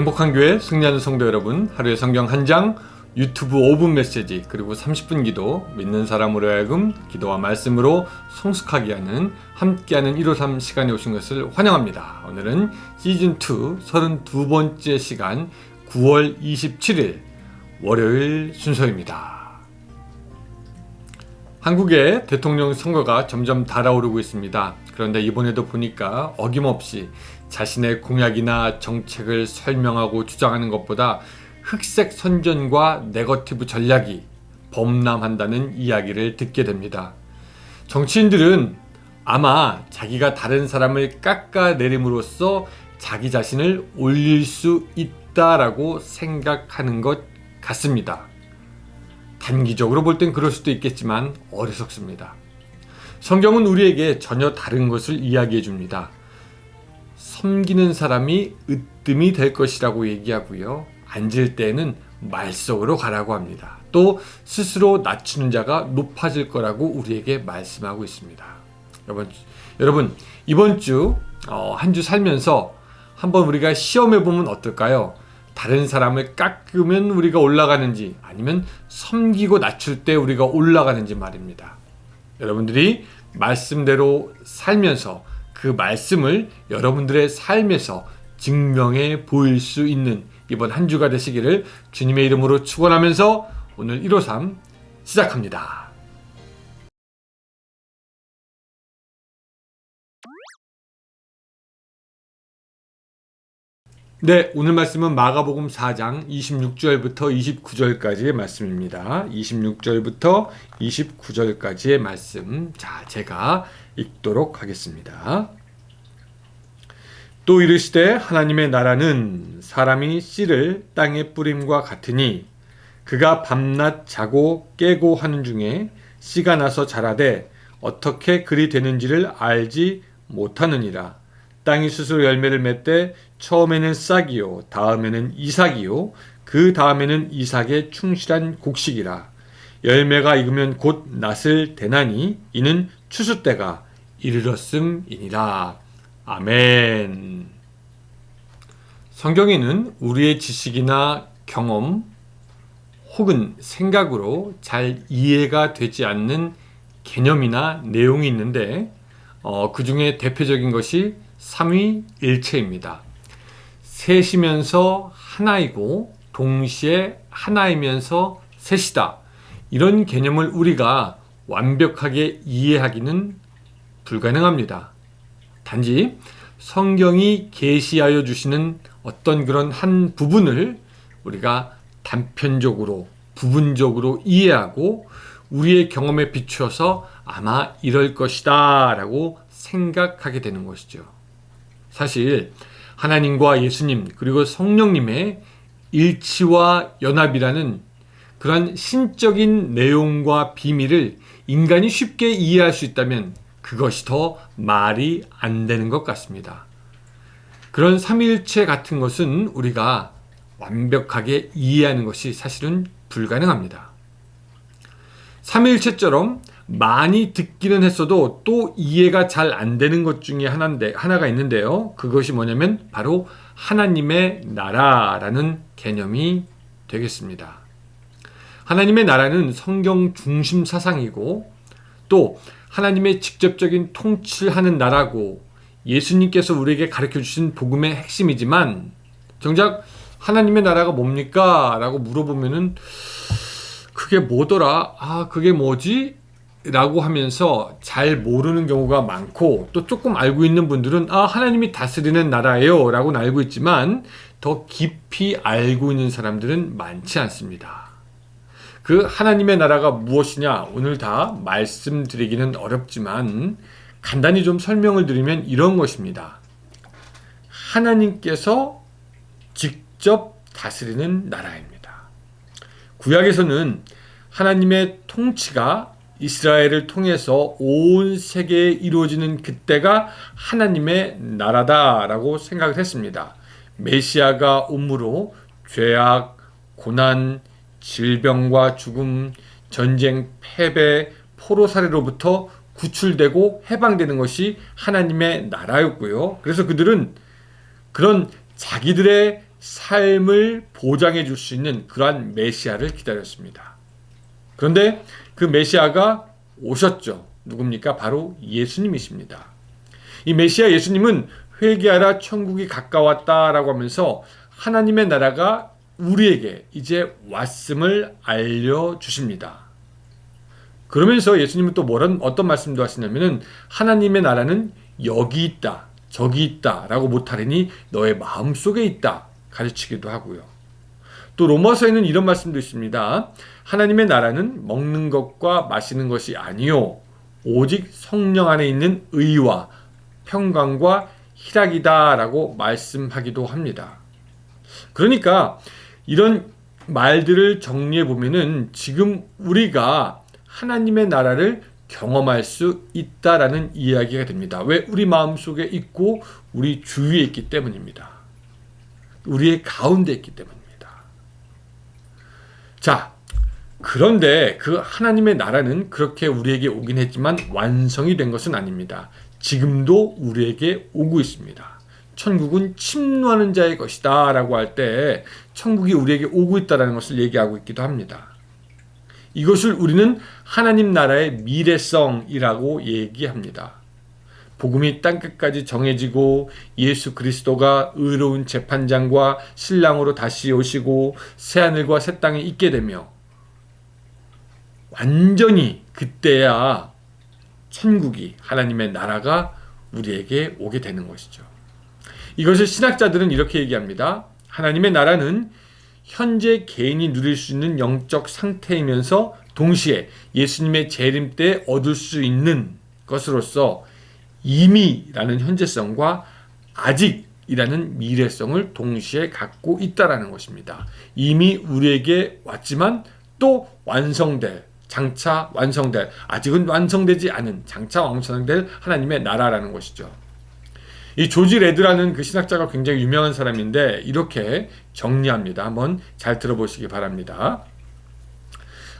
행복한 교회 승리하는 성도 여러분, 하루의 성경 한 장, 유튜브 5분 메시지, 그리고 30분 기도, 믿는 사람으로 하여금 기도와 말씀으로 성숙하게 하는 함께하는 153 시간에 오신 것을 환영합니다. 오늘은 시즌2 32번째 시간 9월 27일 월요일 순서입니다. 한국의 대통령 선거가 점점 달아오르고 있습니다. 그런데 이번에도 보니까 어김없이 자신의 공약이나 정책을 설명하고 주장하는 것보다 흑색 선전과 네거티브 전략이 범람한다는 이야기를 듣게 됩니다. 정치인들은 아마 자기가 다른 사람을 깎아내림으로써 자기 자신을 올릴 수 있다라고 생각하는 것 같습니다. 단기적으로 볼 땐 그럴 수도 있겠지만 어리석습니다. 성경은 우리에게 전혀 다른 것을 이야기해 줍니다. 섬기는 사람이 으뜸이 될 것이라고 얘기하고요. 앉을 때에는 말석으로 가라고 합니다. 또 스스로 낮추는 자가 높아질 거라고 우리에게 말씀하고 있습니다. 여러분 이번 주 한 주 살면서 한번 우리가 시험해 보면 어떨까요? 다른 사람을 깎으면 우리가 올라가는지 아니면 섬기고 낮출 때 우리가 올라가는지 말입니다. 여러분들이 말씀대로 살면서 그 말씀을 여러분들의 삶에서 증명해 보일 수 있는 이번 한 주가 되시기를 주님의 이름으로 축원하면서 오늘 153 시작합니다. 네, 오늘 말씀은 마가복음 4장 26절부터 29절까지의 말씀입니다. 26절부터 29절까지의 말씀. 자, 제가 읽도록 하겠습니다. 또 이르시되 하나님의 나라는 사람이 씨를 땅에 뿌림과 같으니 그가 밤낮 자고 깨고 하는 중에 씨가 나서 자라되 어떻게 그리 되는지를 알지 못하느니라. 땅이 스스로 열매를 맺되 처음에는 싹이요 다음에는 이삭이요 그 다음에는 이삭의 충실한 곡식이라. 열매가 익으면 곧 낫을 대나니 이는 추수 때가 이르렀음이니라. 아멘. 성경에는 우리의 지식이나 경험 혹은 생각으로 잘 이해가 되지 않는 개념이나 내용이 있는데 그 중에 대표적인 것이 삼위일체입니다. 셋이면서 하나이고 동시에 하나이면서 셋이다. 이런 개념을 우리가 완벽하게 이해하기는 불가능합니다. 단지 성경이 계시하여 주시는 어떤 그런 한 부분을 우리가 단편적으로 부분적으로 이해하고 우리의 경험에 비추어서 아마 이럴 것이다 라고 생각하게 되는 것이죠. 사실 하나님과 예수님 그리고 성령님의 일치와 연합이라는 그런 신적인 내용과 비밀을 인간이 쉽게 이해할 수 있다면 그것이 더 말이 안 되는 것 같습니다. 그런 삼위일체 같은 것은 우리가 완벽하게 이해하는 것이 사실은 불가능합니다. 삼위일체처럼 많이 듣기는 했어도 또 이해가 잘 안 되는 것 중에 하나가 있는데요. 그것이 뭐냐면 바로 하나님의 나라라는 개념이 되겠습니다. 하나님의 나라는 성경 중심 사상이고 또 하나님의 직접적인 통치를 하는 나라고 예수님께서 우리에게 가르쳐 주신 복음의 핵심이지만 정작 하나님의 나라가 뭡니까? 라고 물어보면은 그게 뭐더라? 그게 뭐지? 라고 하면서 잘 모르는 경우가 많고 또 조금 알고 있는 분들은 하나님이 다스리는 나라예요 라고는 알고 있지만 더 깊이 알고 있는 사람들은 많지 않습니다. 그 하나님의 나라가 무엇이냐 오늘 다 말씀드리기는 어렵지만 간단히 좀 설명을 드리면 이런 것입니다. 하나님께서 직접 다스리는 나라입니다. 구약에서는 하나님의 통치가 이스라엘을 통해서 온 세계에 이루어지는 그때가 하나님의 나라다라고 생각을 했습니다. 메시아가 오므로 죄악, 고난, 질병과 죽음, 전쟁, 패배, 포로살이로부터 구출되고 해방되는 것이 하나님의 나라였고요. 그래서 그들은 그런 자기들의 삶을 보장해 줄 수 있는 그러한 메시아를 기다렸습니다. 그런데 그 메시아가 오셨죠. 누굽니까? 바로 예수님이십니다. 이 메시아 예수님은 회개하라 천국이 가까웠다라고 하면서 하나님의 나라가 우리에게 이제 왔음을 알려주십니다. 그러면서 예수님은 또 어떤 말씀도 하시냐면은 하나님의 나라는 여기 있다, 저기 있다 라고 못하리니 너의 마음속에 있다 가르치기도 하고요. 또 로마서에는 이런 말씀도 있습니다. 하나님의 나라는 먹는 것과 마시는 것이 아니요 오직 성령 안에 있는 의와 평강과 희락이다 라고 말씀하기도 합니다. 그러니까 이런 말들을 정리해 보면은 지금 우리가 하나님의 나라를 경험할 수 있다라는 이야기가 됩니다. 왜? 우리 마음속에 있고 우리 주위에 있기 때문입니다. 우리의 가운데 있기 때문입니다. 자, 그런데 그 하나님의 나라는 그렇게 우리에게 오긴 했지만 완성이 된 것은 아닙니다. 지금도 우리에게 오고 있습니다. 천국은 침노하는 자의 것이다 라고 할 때 천국이 우리에게 오고 있다는 것을 얘기하고 있기도 합니다. 이것을 우리는 하나님 나라의 미래성이라고 얘기합니다. 복음이 땅끝까지 정해지고 예수 그리스도가 의로운 재판장과 신랑으로 다시 오시고 새하늘과 새 땅에 있게 되며 완전히 그때야 천국이 하나님의 나라가 우리에게 오게 되는 것이죠. 이것을 신학자들은 이렇게 얘기합니다. 하나님의 나라는 현재 개인이 누릴 수 있는 영적 상태이면서 동시에 예수님의 재림 때 얻을 수 있는 것으로서 이미라는 현재성과 아직이라는 미래성을 동시에 갖고 있다라는 것입니다. 이미 우리에게 왔지만 또 장차 완성될, 아직은 완성되지 않은 장차 완성될 하나님의 나라라는 것이죠. 이 조지 레드라는 그 신학자가 굉장히 유명한 사람인데 이렇게 정리합니다. 한번 잘 들어보시기 바랍니다.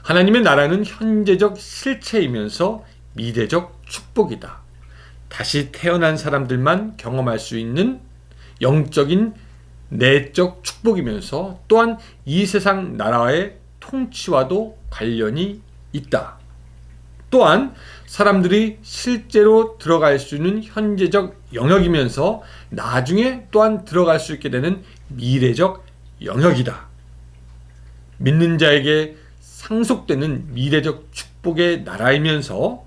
하나님의 나라는 현재적 실체이면서 미래적 축복이다. 다시 태어난 사람들만 경험할 수 있는 영적인 내적 축복이면서 또한 이 세상 나라의 통치와도 관련이 있다. 또한 사람들이 실제로 들어갈 수 있는 현재적 영역이면서 나중에 또한 들어갈 수 있게 되는 미래적 영역이다. 믿는 자에게 상속되는 미래적 축복의 나라이면서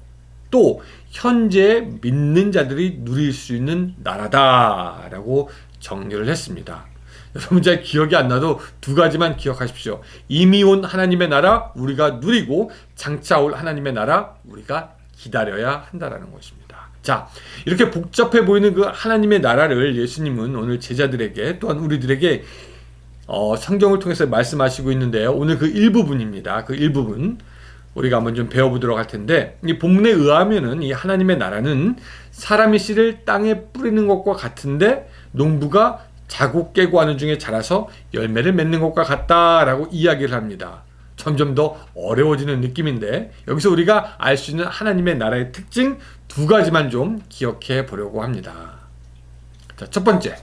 또 현재 믿는 자들이 누릴 수 있는 나라다라고 정리를 했습니다. 여러분 잘 기억이 안 나도 두 가지만 기억하십시오. 이미 온 하나님의 나라 우리가 누리고 장차 올 하나님의 나라 우리가 기다려야 한다라는 것입니다. 자, 이렇게 복잡해 보이는 그 하나님의 나라를 예수님은 오늘 제자들에게 또한 우리들에게 성경을 통해서 말씀하시고 있는데요. 오늘 그 일부분입니다. 그 일부분 우리가 한번 좀 배워보도록 할 텐데 이 본문에 의하면은 이 하나님의 나라는 사람의 씨를 땅에 뿌리는 것과 같은데 농부가 자고 깨고 하는 중에 자라서 열매를 맺는 것과 같다라고 이야기를 합니다. 점점 더 어려워지는 느낌인데 여기서 우리가 알 수 있는 하나님의 나라의 특징 두 가지만 좀 기억해 보려고 합니다. 자, 첫 번째,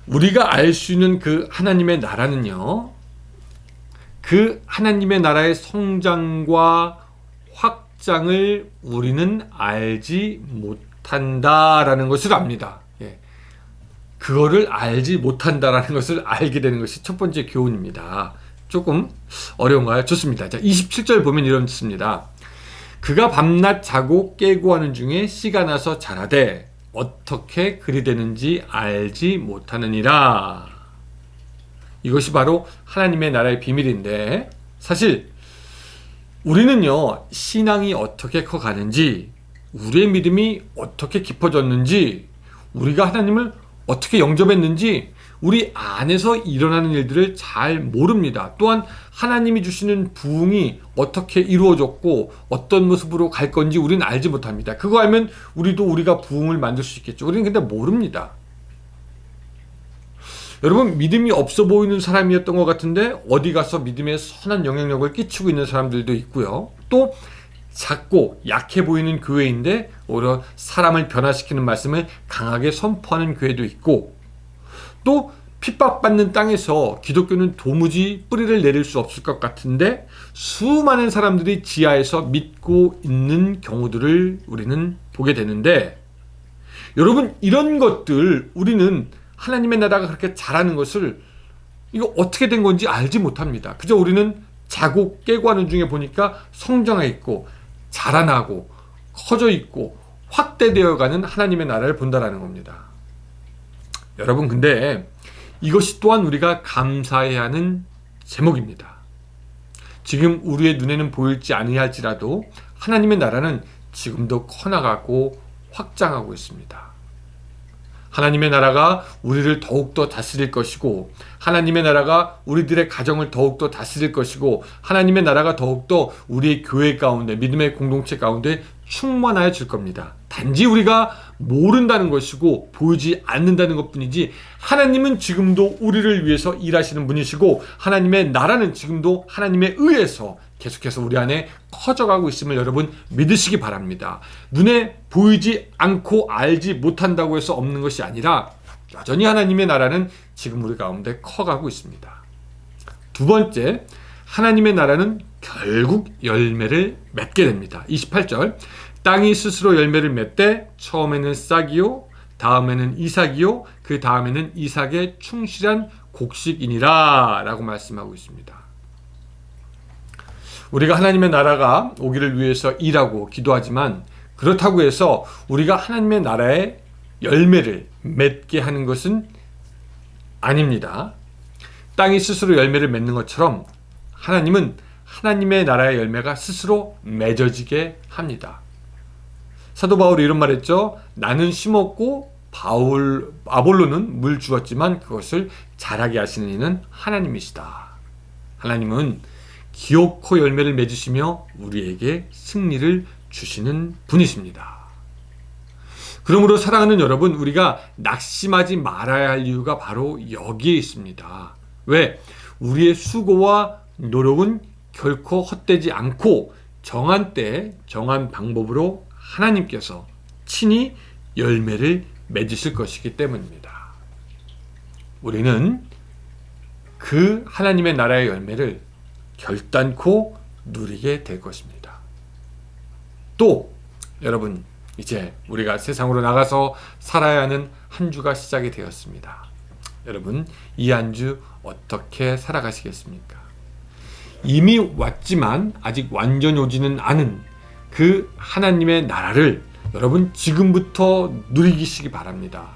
우리가 알 수 있는 그 하나님의 나라는요, 그 하나님의 나라의 성장과 확장을 우리는 알지 못한다라는 것을 압니다. 그거를 알지 못한다라는 것을 알게 되는 것이 첫 번째 교훈입니다. 조금 어려운가요? 좋습니다. 자, 27절 보면 이렇습니다. 그가 밤낮 자고 깨고 하는 중에 씨가 나서 자라되 어떻게 그리 되는지 알지 못하느니라. 이것이 바로 하나님의 나라의 비밀인데 사실 우리는요, 신앙이 어떻게 커가는지, 우리의 믿음이 어떻게 깊어졌는지, 우리가 하나님을 어떻게 영접했는지 우리 안에서 일어나는 일들을 잘 모릅니다. 또한 하나님이 주시는 부흥이 어떻게 이루어졌고 어떤 모습으로 갈 건지 우리는 알지 못합니다. 그거 알면 우리가 부흥을 만들 수 있겠죠. 우리는 근데 모릅니다. 여러분, 믿음이 없어 보이는 사람이었던 것 같은데 어디 가서 믿음의 선한 영향력을 끼치고 있는 사람들도 있고요. 또 작고 약해 보이는 교회인데 오히려 사람을 변화시키는 말씀을 강하게 선포하는 교회도 있고, 또 핍박받는 땅에서 기독교는 도무지 뿌리를 내릴 수 없을 것 같은데 수많은 사람들이 지하에서 믿고 있는 경우들을 우리는 보게 되는데, 여러분, 이런 것들 우리는 하나님의 나라가 그렇게 잘하는 것을 이거 어떻게 된 건지 알지 못합니다. 그저 우리는 자고 깨고 하는 중에 보니까 성장해 있고 자라나고 커져 있고 확대되어가는 하나님의 나라를 본다라는 겁니다. 여러분, 근데 이것이 또한 우리가 감사해야 하는 제목입니다. 지금 우리의 눈에는 보일지 아니할지라도 하나님의 나라는 지금도 커나가고 확장하고 있습니다. 하나님의 나라가 우리를 더욱더 다스릴 것이고, 하나님의 나라가 우리들의 가정을 더욱더 다스릴 것이고, 하나님의 나라가 더욱더 우리의 교회 가운데, 믿음의 공동체 가운데 충만하여 질 겁니다. 단지 우리가 모른다는 것이고 보이지 않는다는 것뿐이지, 하나님은 지금도 우리를 위해서 일하시는 분이시고, 하나님의 나라는 지금도 하나님에 의해서 계속해서 우리 안에 커져가고 있음을 여러분 믿으시기 바랍니다. 눈에 보이지 않고 알지 못한다고 해서 없는 것이 아니라 여전히 하나님의 나라는 지금 우리 가운데 커가고 있습니다. 두 번째, 하나님의 나라는 결국 열매를 맺게 됩니다. 28절, 땅이 스스로 열매를 맺되 처음에는 싹이요 다음에는 이삭이요 그 다음에는 이삭의 충실한 곡식이니라 라고 말씀하고 있습니다. 우리가 하나님의 나라가 오기를 위해서 일하고 기도하지만, 그렇다고 해서 우리가 하나님의 나라의 열매를 맺게 하는 것은 아닙니다. 땅이 스스로 열매를 맺는 것처럼 하나님은 하나님의 나라의 열매가 스스로 맺어지게 합니다. 사도 바울이 이런 말했죠. 나는 심었고 아볼로는 물 주었지만 그것을 자라게 하시는 이는 하나님이시다. 하나님은 기업코 열매를 맺으시며 우리에게 승리를 주시는 분이십니다. 그러므로 사랑하는 여러분, 우리가 낙심하지 말아야 할 이유가 바로 여기에 있습니다. 왜? 우리의 수고와 노력은 결코 헛되지 않고 정한 때 정한 방법으로 하나님께서 친히 열매를 맺으실 것이기 때문입니다. 우리는 그 하나님의 나라의 열매를 결단코 누리게 될 것입니다. 또 여러분, 이제 우리가 세상으로 나가서 살아야 하는 한 주가 시작이 되었습니다. 여러분, 이 한 주 어떻게 살아가시겠습니까? 이미 왔지만 아직 완전히 오지는 않은 그 하나님의 나라를 여러분 지금부터 누리시기 바랍니다.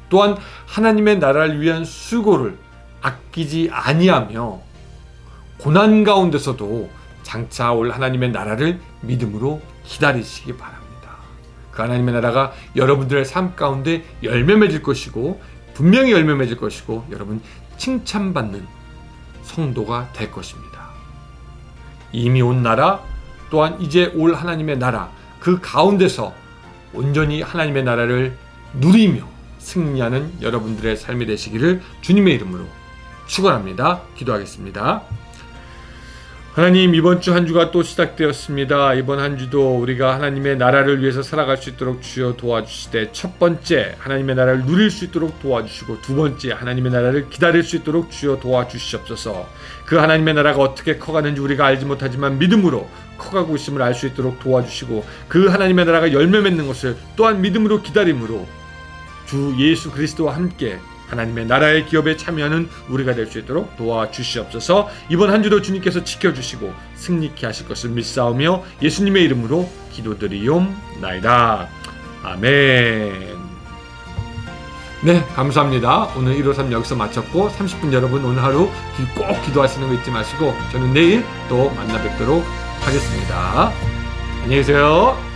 또한 하나님의 나라를 위한 수고를 아끼지 아니하며 고난 가운데서도 장차 올 하나님의 나라를 믿음으로 기다리시기 바랍니다. 그 하나님의 나라가 여러분들의 삶 가운데 열매 맺을 것이고, 분명히 열매 맺을 것이고, 여러분 칭찬받는 성도가 될 것입니다. 이미 온 나라, 또한 이제 올 하나님의 나라, 그 가운데서 온전히 하나님의 나라를 누리며 승리하는 여러분들의 삶이 되시기를 주님의 이름으로 축원합니다. 기도하겠습니다. 하나님, 이번 주 한 주가 또 시작되었습니다. 이번 한 주도 우리가 하나님의 나라를 위해서 살아갈 수 있도록 주여 도와주시되, 첫 번째 하나님의 나라를 누릴 수 있도록 도와주시고, 두 번째 하나님의 나라를 기다릴 수 있도록 주여 도와주시옵소서. 그 하나님의 나라가 어떻게 커가는지 우리가 알지 못하지만 믿음으로 커가고 있음을 알 수 있도록 도와주시고, 그 하나님의 나라가 열매 맺는 것을 또한 믿음으로 기다림으로 주 예수 그리스도와 함께 하나님의 나라의 기업에 참여하는 우리가 될 수 있도록 도와주시옵소서. 이번 한 주도 주님께서 지켜주시고 승리케 하실 것을 믿사오며 예수님의 이름으로 기도드리옵나이다. 아멘. 네, 감사합니다. 오늘 153 여기서 마쳤고, 30분 여러분 오늘 하루 꼭 기도하시는 거 잊지 마시고, 저는 내일 또 만나 뵙도록 하겠습니다. 안녕히 계세요.